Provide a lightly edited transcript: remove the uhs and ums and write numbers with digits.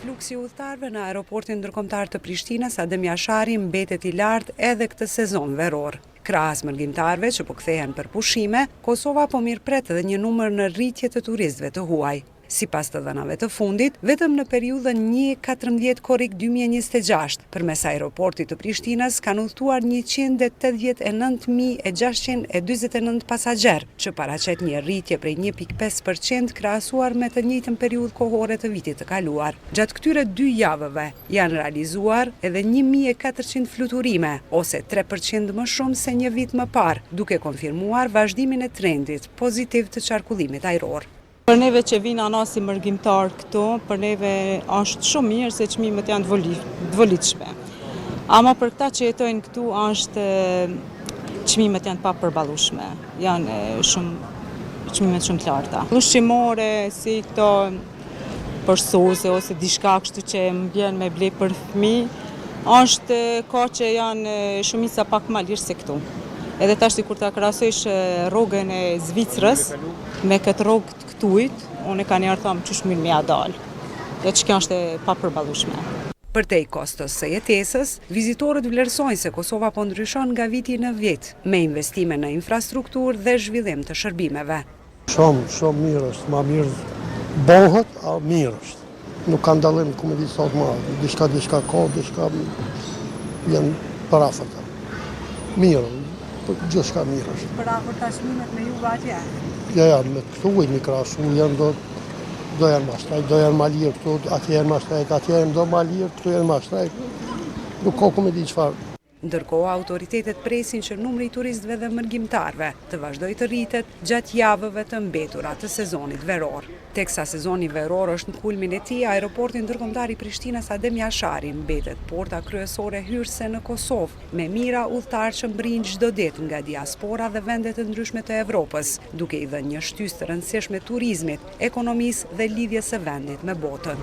Fluksi udhëtarëve në aeroportin ndërkombëtar të Prishtinës Adem Jashari mbetet I lartë edhe këtë sezon veror. Krahas mërgjimtarëve që po kthehen për pushime, Kosova po mirëpret edhe një numër në rritje të turistëve të huaj. Sipas të dhënave të fundit, vetëm në periudhën 1-14 korrik 2026, përmes aeroportit të Prishtinës kanë udhëtuar 189.649 pasagjerë, që paraqet një rritje prej 1.5% krahasuar me të njëjtën periudhë kohore të vitit të kaluar. Gjatë këtyre 2 javëve janë realizuar edhe 1.400 fluturime, ose 3% më shumë se një vit më parë, duke konfirmuar vazhdimin e trendit pozitiv të qarkullimit ajror. Për neve që vinë ana si mërgjimtar këtu, për neve është shumë mirë se çmimet janë të volitshme. Ama për këta që jetojnë këtu është çmimet janë pa përballueshme. Janë çmimet shumë të larta. Ushqimore si këto për sose ose diçka kështu që më vjen me ble për fëmijë, është ka që janë shumica pak më lirë se këtu. Edhe tash kur ta krahasojsh rrogën e Zvicrës me këtë rrogë të këtuit, unë kanë njerë thamë qysh mirë me ja dalë. Dhe që kjo është e papërballueshme. Përtej kostos së jetesës, vizitorët vlerësojnë se Kosova po ndryshon nga viti në vit, me investime në infrastrukturë dhe zhvillim të shërbimeve. Shumë mirë është, ma mirë bëhet, a mirë është. Nuk ka ndallim ku me di sot ma, diçka ka, diçka janë parafërta. Mirë, gjithçka mirë është. Për afërta çmimet me juve atje? Ja, me këtu me krahasu janë do janë ma shtrejt, do janë ma lirë këtu, atje janë ma shtrejt, atje janë do ma lirë, këtu janë ma shtrejt. Nuk ka ku me di çfarë. Ndërkohë, autoritetet presin që numri I turistëve dhe mërgjimtarëve të vazhdojë të rritet gjatë javëve të mbetura të sezonit veror. Teksa sezoni veror është në kulmin e tij, aeroporti ndërkombëtar I Prishtinës Adem Jashari mbetet porta kryesore hyrëse në Kosovë, me mijëra udhëtarë që mbrijnë çdo ditë nga diaspora dhe vende të ndryshme të Evropës, duke I dhënë një shtysë të rëndësishme turizmit, ekonomisë dhe lidhjes së vendit me botën.